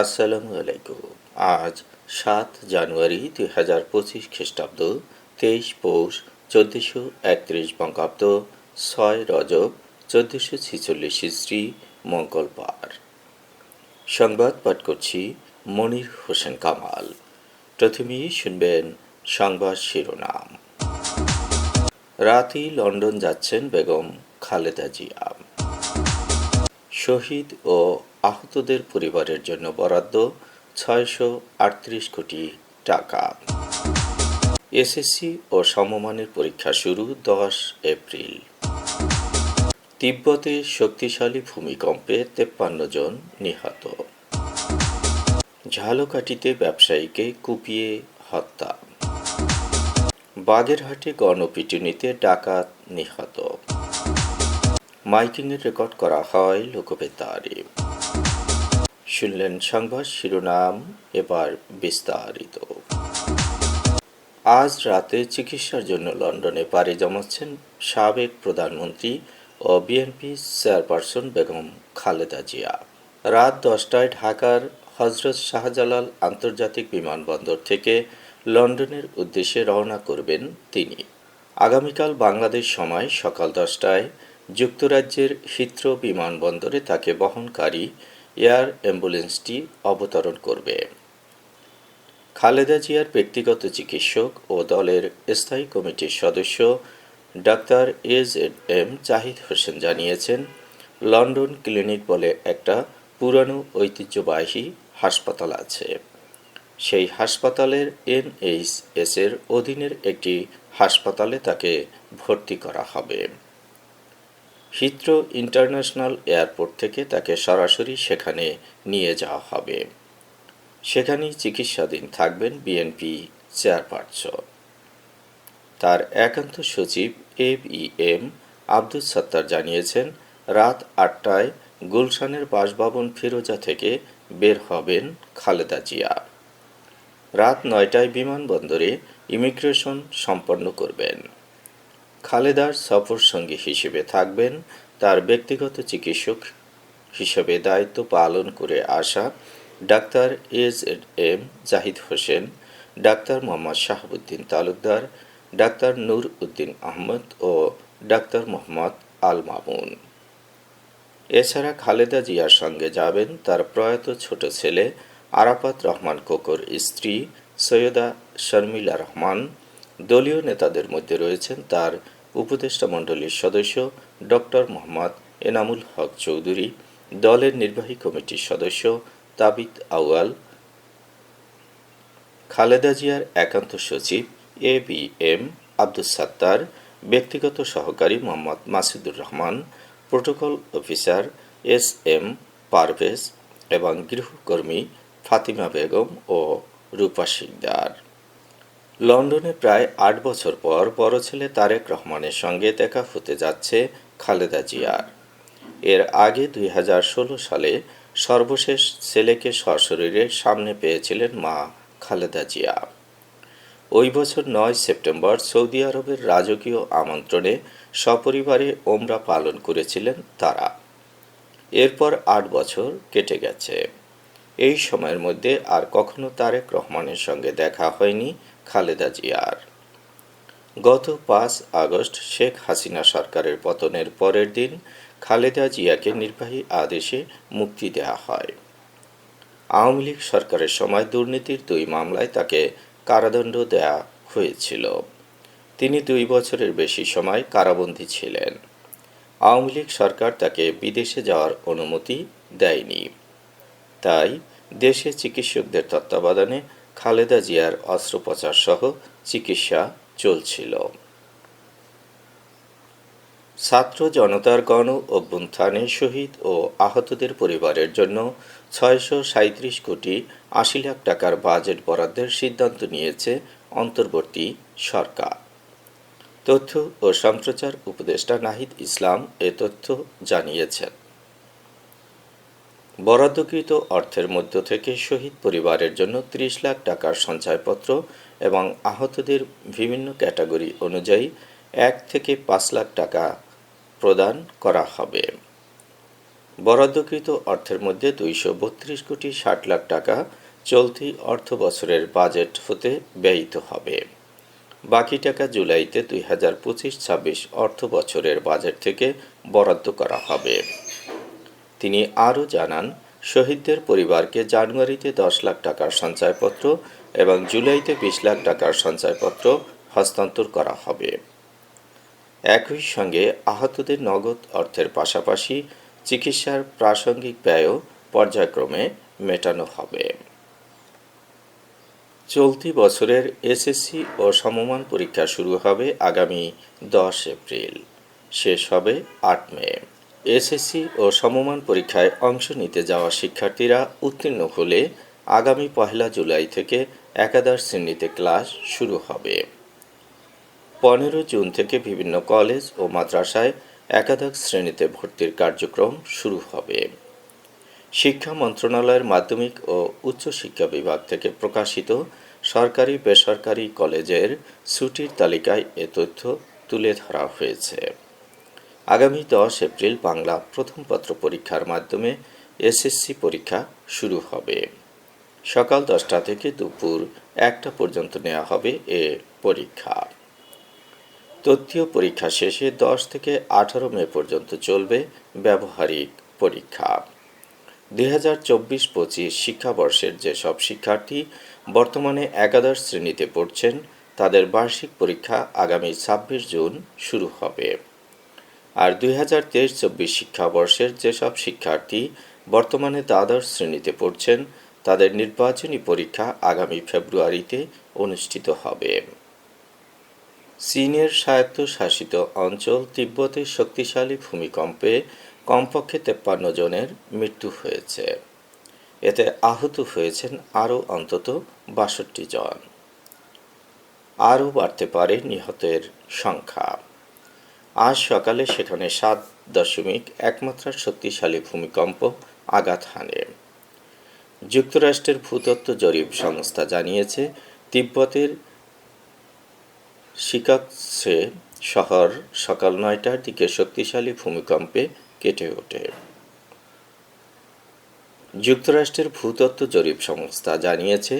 আসসালামু আলাইকুম। আজ ৭ জানুয়ারি ২০২৫ খ্রিস্টাব্দ, ২৩ পৌষ ১৪৩১ বঙ্গাব্দ, ৬ রজব ১৪৪৬ হিজরি, মঙ্গলবার। সংবাদ পাঠ করছি মনির হোসেন কামাল। প্রথমেই শুনবেন সংবাদ শিরোনাম। রাতেই লন্ডন যাচ্ছেন বেগম খালেদা জিয়া। শহীদ ও আহতদের পরিবারের জন্য বরাদ্দ ৬৩৮ কোটি টাকা। এসএসসি ও সমমানের পরীক্ষা শুরু ১০ এপ্রিল। তিব্বতে শক্তিশালী ভূমিকম্পে ৫৩ জন নিহত। ঝালকাঠিতে ব্যবসায়ীকে কুপিয়ে হত্যা। বাগেরহাটে গণপিটুনিতে ডাকাত নিহত। মাইকিংয়ের রেকর্ড করা হয় লোকবেতারে। শুনলেন সংবাদ শিরোনাম, এবার বিস্তারিত। আজ রাতে চিকিৎসার জন্য লন্ডনে পাড়ি জমাচ্ছেন সাবেক প্রধানমন্ত্রী ও বিএনপি চেয়ারপারসন বেগম খালেদা জিয়া। রাত ১০টায় ঢাকার হজরত শাহজালাল আন্তর্জাতিক বিমানবন্দর থেকে লন্ডনের উদ্দেশ্যে রওনা করবেন তিনি। আগামীকাল বাংলাদেশ সময় সকাল ১০টায় যুক্তরাজ্যের হিথ্রো বিমানবন্দরে তাকে বহনকারী এয়ার অ্যাম্বুলেন্সটি অবতরণ করবে। খালেদা জিয়ার ব্যক্তিগত চিকিৎসক ও দলের স্থায়ী কমিটির সদস্য ডাক্তার এজেড জাহিদ হোসেন জানিয়েছেন, লন্ডন ক্লিনিক বলে একটা পুরানো ঐতিহ্যবাহী হাসপাতাল আছে। সেই হাসপাতালের এনএইচএস-এর অধীনের একটি হাসপাতালে তাকে ভর্তি করা হবে। হিথ্রো ইন্টারন্যাশনাল এয়ারপোর্ট থেকে তাকে সরাসরি সেখানে নিয়ে যাওয়া হবে। সেখানেই চিকিৎসাধীন থাকবেন বিএনপি চেয়ারপারসন। তার একান্ত সচিব এবিএম আব্দুস সাত্তার জানিয়েছেন, রাত ৮টায় গুলশানের বাসভবন ফিরোজা থেকে বের হবেন খালেদা জিয়া। রাত ৯টায় বিমানবন্দরে ইমিগ্রেশন সম্পন্ন করবেন। খালেদার সফর সঙ্গী হিসেবে থাকবেন তার ব্যক্তিগত চিকিৎসক হিসেবে দায়িত্ব পালন করে আসা doctor A Z Zahid Hossain, doctor Mohammad Shahabuddin Talukdar, doctor Nur Uddin Ahmed ও ডাক্তার মোহাম্মদ আল মামুন। এছাড়া খালেদা জিয়ার সঙ্গে যাবেন তার প্রয়াত ছোট ছেলে আরাফাত রহমান কোকোর স্ত্রী সৈয়দা শর্মিলা রহমান। দলীয় নেতাদের মধ্যে রয়েছেন তার উপদেষ্টা মণ্ডলীর সদস্য ডক্টর মোহাম্মদ এনামুল হক চৌধুরী, দলের নির্বাহী কমিটির সদস্য তাবিত আউয়াল, খালেদা জিয়ার একান্ত সচিব এবিএম আব্দুস সাত্তার, ব্যক্তিগত সহকারী Mohammad Masudur Rahman, protocol officer SM. Parvez এবং গৃহকর্মী ফাতিমা বেগম ও রূপা শিকদার। লন্ডনে প্রায় ৮ বছর পর বড় ছেলে তারেক রহমানের সঙ্গে দেখা হতে যাচ্ছে খালেদা জিয়ার। এর আগে ২০১৬ সালে সর্বশেষ ছেলেকে সশরীরে সামনে পেয়েছিলেন মা খালেদা জিয়া। ওই বছর ৯ সেপ্টেম্বর সৌদি আরবের রাজকীয় আমন্ত্রণে সপরিবারে ওমরা পালন করেছিলেন তারা। এরপর ৮ বছর কেটে গেছে। এই সময়ের মধ্যে আর কখনো তারেক রহমানের সঙ্গে দেখা হয়নি খালেদা জিয়ার। গত ৫ আগস্ট শেখ হাসিনা সরকারের পতনের পরের দিন খালেদা জিয়াকে নির্বাহী আদেশে মুক্তি দেওয়া হয়। আওয়ামী লীগ সরকারের সময় দুর্নীতির ২ মামলায় তাকে কারাদণ্ড দেওয়া হয়েছিল। তিনি ২ বছরের বেশি সময় কারাবন্দী ছিলেন। আওয়ামী লীগ সরকার তাকে বিদেশে যাওয়ার অনুমতি দেয়নি। তাই দেশে চিকিৎসকদের তত্ত্বাবধানে খালেদা জিয়ার অস্ত্রোপচার সহ চিকিৎসা চলছিল। ছাত্র জনতার গণ অভ্যুত্থানে শহীদ ও আহতদের পরিবারের জন্য ৬৩৭ কোটি ৮০ লাখ টাকার বাজেট বরাদ্দের সিদ্ধান্ত নিয়েছে অন্তর্বর্তী সরকার। তথ্য ও সম্প্রচার উপদেষ্টা নাহিদ ইসলাম এ তথ্য জানিয়েছেন। বরাদ্দকৃত অর্থের মধ্য থেকে শহীদ পরিবারের জন্য ৩০ লাখ টাকার সঞ্চয়পত্র এবং আহতদের বিভিন্ন ক্যাটাগরি অনুযায়ী ১ থেকে ৫ লাখ টাকা প্রদান করা হবে। বরাদ্দকৃত অর্থের মধ্যে 232,60,00,000 টাকা চলতি অর্থ বছরের বাজেট হতে ব্যয়িত হবে। বাকি টাকা জুলাইতে 2025-26 অর্থ বছরের বাজেট থেকে বরাদ্দ করা হবে। তিনি আরও জানান, শহীদদের পরিবারকে জানুয়ারিতে 10 লাখ টাকার সঞ্চয়পত্র এবং জুলাইতে 20 লাখ টাকার সঞ্চয়পত্র হস্তান্তর করা হবে। একই সঙ্গে আহতদের নগদ অর্থের পাশাপাশি চিকিৎসার প্রাসঙ্গিক ব্যয়ও পর্যায়ক্রমে মেটানো হবে। চলতি বছরের এসএসসি ও সমমান পরীক্ষা শুরু হবে আগামী 10 এপ্রিল, শেষ হবে 8 মে। এসএসসি ও সমমান পরীক্ষায় অংশ নিতে যাওয়া শিক্ষার্থীরা উত্তীর্ণ হলে আগামী 1 জুলাই থেকে একাদশ শ্রেণীতে ক্লাস শুরু হবে। 15 জুন থেকে বিভিন্ন কলেজ ও মাদ্রাসায় একাদশ শ্রেণীতে ভর্তির কার্যক্রম শুরু হবে। শিক্ষা মন্ত্রণালয়ের মাধ্যমিক ও উচ্চশিক্ষা বিভাগ থেকে প্রকাশিত সরকারি বেসরকারি কলেজের ছুটির তালিকায় এ তথ্য তুলে ধরা হয়েছে। আগামী 10 এপ্রিল বাংলা প্রথম পত্র পরীক্ষার মাধ্যমে এসএসসি পরীক্ষা শুরু হবে। সকাল 10টা থেকে দুপুর 1টা পর্যন্ত নেওয়া হবে এ পরীক্ষা। তথ্যীয় পরীক্ষা শেষে 10 থেকে 18 মে পর্যন্ত চলবে ব্যবহারিক পরীক্ষা। 2024-25 শিক্ষাবর্ষের যেসব শিক্ষার্থী বর্তমানে একাদশ শ্রেণীতে পড়ছেন তাদের বার্ষিক পরীক্ষা আগামী 26 জুন শুরু হবে। আর 2023-24 শিক্ষাবর্ষের যেসব শিক্ষার্থী বর্তমানে দ্বাদশ শ্রেণীতে পড়ছেন তাদের নির্বাচনী পরীক্ষা আগামী ফেব্রুয়ারিতে অনুষ্ঠিত হবে। চীনের স্বায়ত্তশাসিত অঞ্চল তিব্বতে শক্তিশালী ভূমিকম্পে কমপক্ষে 53 জনের মৃত্যু হয়েছে। এতে আহত হয়েছেন আরও অন্তত 62 জন। আরও বাড়তে পারে নিহতের সংখ্যা। আজ সকালে সেখানে 7.1 মাত্রার শক্তিশালী ভূমিকম্প আঘাত হানে। যুক্তরাষ্ট্রের ভূতত্ত্ব জরিপ সংস্থা জানিয়েছে, তিব্বতের শিকাগো শহর সকাল 9টার দিকে শক্তিশালী ভূমিকম্পে কেটে ওঠে। যুক্তরাষ্ট্রের ভূতত্ত্ব জরিপ সংস্থা জানিয়েছে,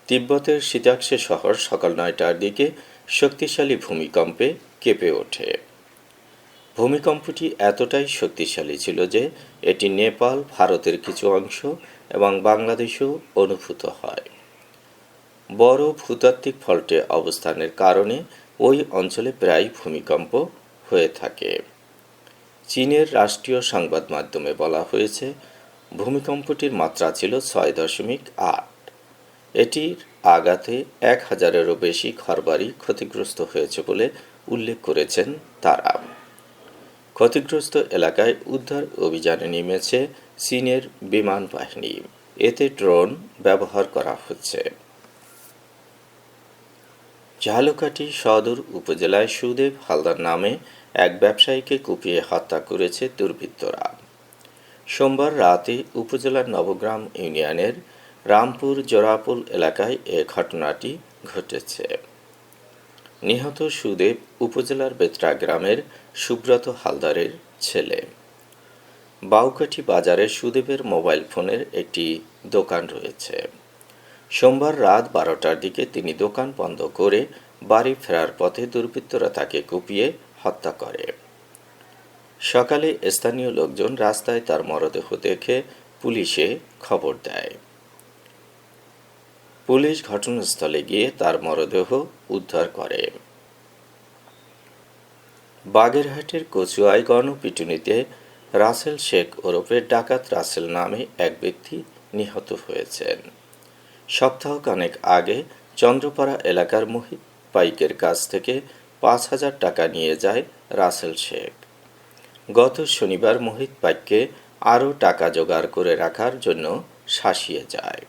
তিব্বতের শিকাগো শহর সকাল 9টার দিকে শক্তিশালী ভূমিকম্পে কেঁপে ওঠে। ভূমিকম্পটি এতটাই শক্তিশালী ছিল যে এটি নেপাল, ভারতের কিছু অংশ এবং বাংলাদেশেও অনুভূত হয়। বড় ভূতাত্ত্বিক ফল্টে অবস্থানের কারণে ওই অঞ্চলে প্রায় ভূমিকম্প হয়ে থাকে। চীনের রাষ্ট্রীয় সংবাদ মাধ্যমে বলা হয়েছে, ভূমিকম্পটির মাত্রা ছিল 6.8। এটির আঘাতে 1000-এরও বেশি ঘরবাড়ি ক্ষতিগ্রস্ত হয়েছে বলে উল্লেখ করেছেন তারা। ক্ষতিগ্রস্ত এলাকায় উদ্ধার অভিযানে নেমেছে চীনের বিমান বাহিনী। এতে ড্রোন ব্যবহার করা হচ্ছে। ঝালকাঠি সদর উপজেলায় সুদেব হালদার নামে এক ব্যবসায়ীকে কুপিয়ে হত্যা করেছে দুর্বৃত্তরা। সোমবার রাতে উপজেলার নবগ্রাম ইউনিয়নের রামপুর জোড়াপুল এলাকায় এ ঘটনাটি ঘটেছে। নিহত সুদেব উপজেলার বেতরা গ্রামের সুব্রত হালদারের ছেলে। বাউকাঠি বাজারে সুদেবের মোবাইল ফোনের একটি দোকান রয়েছে। সোমবার রাত 12টার দিকে তিনি দোকান বন্ধ করে বাড়ি ফেরার পথে দুর্বৃত্তরা তাকে কুপিয়ে হত্যা করে। সকালে স্থানীয় লোকজন রাস্তায় তার মরদেহ দেখে পুলিশে খবর দেয়। পুলিশ ঘটনাস্থলে গিয়ে তার মরদেহ উদ্ধার করে। বাগেরহাটের কচুয়ায় গণপিটুনিতে রাসেল শেখ ওরফে ডাকাত রাসেল নামে এক ব্যক্তি নিহত হয়েছেন। সপ্তাহখানেক আগে চন্দ্রপাড়া এলাকার মোহিত পাইকের কাছ থেকে 5,000 টাকা নিয়ে যায় রাসেল শেখ। গত শনিবার মোহিত পাইককে আরও টাকা জোগাড় করে রাখার জন্য শাসিয়ে যায়।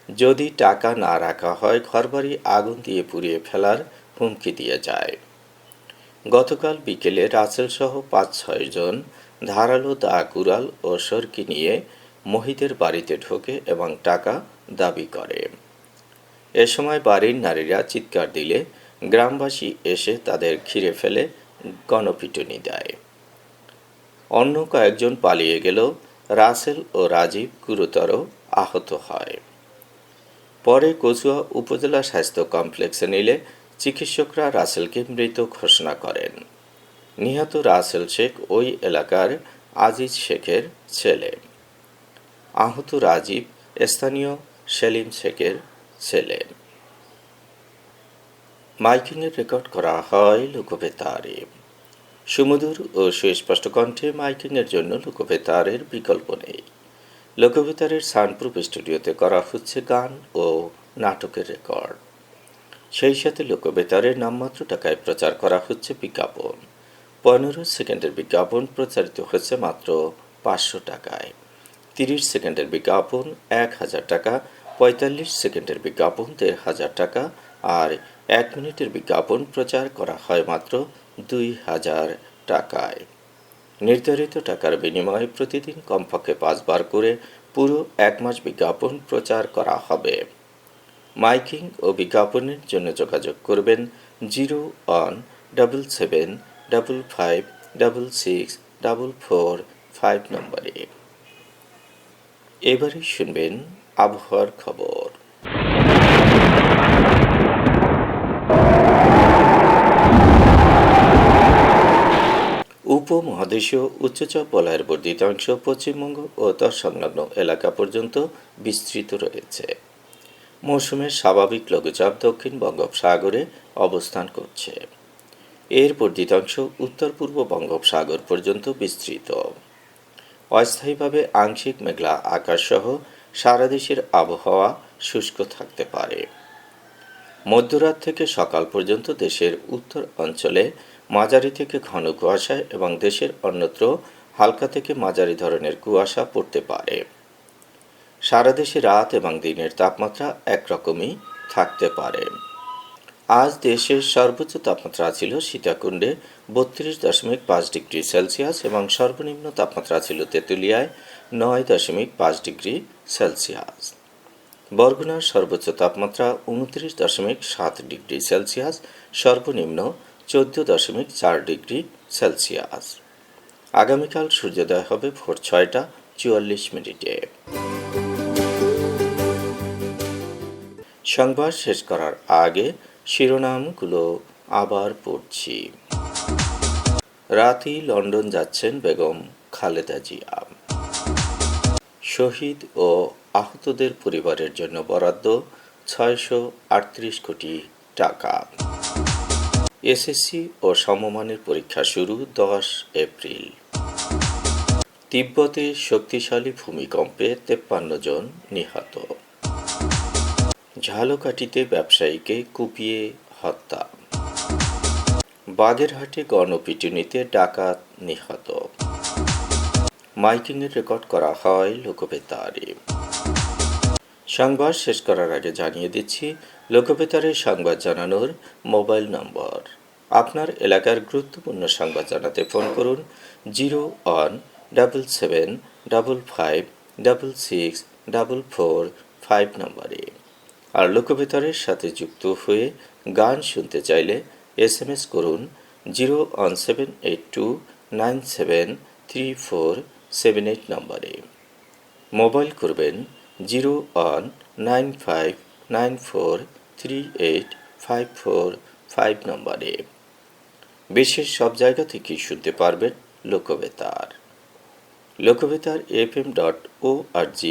যদি টাকা না রাখা হয় ঘরবাড়ি আগুন দিয়ে পুড়িয়ে ফেলার হুমকি দিয়ে যায়। গতকাল বিকেলে রাসেলসহ 5-6 জন ধারালো দা, কুড়াল ও সরকি নিয়ে মোহিতের বাড়িতে ঢোকে এবং টাকা দাবি করে। এ সময় বাড়ির নারীরা চিৎকার দিলে গ্রামবাসী এসে তাদের ঘিরে ফেলে গণপিটুনি দেয়। অন্য কয়েকজন পালিয়ে গেলেও রাসেল ও রাজীব গুরুতর আহত হয়। পরে কচুয়া উপজেলা স্বাস্থ্য কমপ্লেক্সে নিলে চিকিৎসকরা রাসেলকে মৃত ঘোষণা করেন। নিহত রাসেল শেখ ওই এলাকার আজিজ শেখের ছেলে। আহত রাজীব স্থানীয় সেলিম শেখের ছেলে। মাইকিংয়ের রেকর্ড করা হয় লোকবেতারে। সুমধুর ও সুস্পষ্ট কণ্ঠে মাইকিংয়ের জন্য লোকবেতারের বিকল্প নেই। লোকবেতারের সাউন্ডপ্রুফ স্টুডিওতে করা হচ্ছে গান ও নাটকের রেকর্ড। সেই সাথে লোকবেতারের নামমাত্র টাকায় প্রচার করা হচ্ছে বিজ্ঞাপন। 15 সেকেন্ডের বিজ্ঞাপন প্রচারিত হচ্ছে মাত্র 500 টাকায়। 30 সেকেন্ডের বিজ্ঞাপন 1000 টাকা, 45 সেকেন্ডের বিজ্ঞাপন 1500 টাকা আর 1 মিনিটের বিজ্ঞাপন প্রচার করা হয় মাত্র 2000 টাকায়। নির্ধারিত টাকার বিনিময়ে প্রতিদিন কমপক্ষে 5 বার করে পুরো 1 মাস বিজ্ঞাপন প্রচার করা হবে। মাইকিং ও বিজ্ঞাপনের জন্য যোগাযোগ করবেন 017755664445 নম্বরে। এবারে শুনবেন আবহাওয়ার খবর। উপমহাদেশীয় উচ্চচাপ বলয়ের বর্ধিত অংশ পশ্চিমবঙ্গ ও তৎসংলগ্ন এলাকা পর্যন্ত বিস্তৃত রয়েছে। মৌসুমের স্বাভাবিক লঘুচাপ দক্ষিণ বঙ্গোপসাগরে অবস্থান করছে। এর বর্ধিত অংশ উত্তর পূর্ব বঙ্গোপসাগর পর্যন্ত বিস্তৃত। অস্থায়ীভাবে আংশিক মেঘলা আকাশসহ সারা দেশের আবহাওয়া শুষ্ক থাকতে পারে। মধ্যরাত থেকে সকাল পর্যন্ত দেশের উত্তর অঞ্চলে মাঝারি থেকে ঘন কুয়াশা এবং দেশের অন্যত্র হালকা থেকে মাঝারি ধরনের কুয়াশা পড়তে পারে। সারা দেশে রাত এবং দিনের তাপমাত্রা একরকমই থাকতে পারে। আজ দেশের সর্বোচ্চ তাপমাত্রা ছিল সীতাকুণ্ডে 32.5 ডিগ্রি সেলসিয়াস এবং সর্বনিম্ন তাপমাত্রা ছিল তেঁতুলিয়ায় 9.5 ডিগ্রি সেলসিয়াস। বরগুনার সর্বোচ্চ তাপমাত্রা 29.7 ডিগ্রি সেলসিয়াস, সর্বনিম্ন 14.4 ডিগ্রি সেলসিয়াস। আগামীকাল সূর্যোদয় হবে ভোর 6টা 44 মিনিটে। সংবাদ শেষ করার আগে শিরোনামগুলো আবার পড়ছি। রাতেই লন্ডন যাচ্ছেন বেগম খালেদা জিয়া। শহীদ ও আহতদের পরিবারের জন্য বরাদ্দ 638 কোটি টাকা। এসএসসি ও সমমানের পরীক্ষা শুরু 10 এপ্রিল। তিব্বতে শক্তিশালী ভূমিকম্পে 53 জন নিহত। ঝালকাঠিতে ব্যবসায়ীকে কুপিয়ে হত্যা। বাগেরহাটে গণপিটুনিতে ডাকাত নিহত। মাইকিংয়ের রেকর্ড করা হয় লোকবেতারে। সংবাদ শেষ করার আগে জানিয়ে দিচ্ছি লোকবেতারে সংবাদ জানানোর মোবাইল নম্বর। আপনার এলাকার গুরুত্বপূর্ণ সংবাদ জানাতে ফোন করুন 017755664445 নম্বরে। আর লোকবেতারের সাথে যুক্ত হয়ে গান শুনতে চাইলে SMS করুন 01782973478 নম্বরে। মোবাইল করবেন 01959438545 নম্বরে। বিশ্বের সব জায়গা থেকেই শুনতে পারবেন লোকবেতার। লোকবেতার fm.org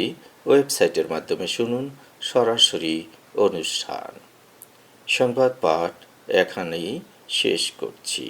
ওয়েবসাইটের মাধ্যমে শুনুন সরাসরি অনুষ্ঠান। সংবাদ পাঠ এখানেই শেষ করছি।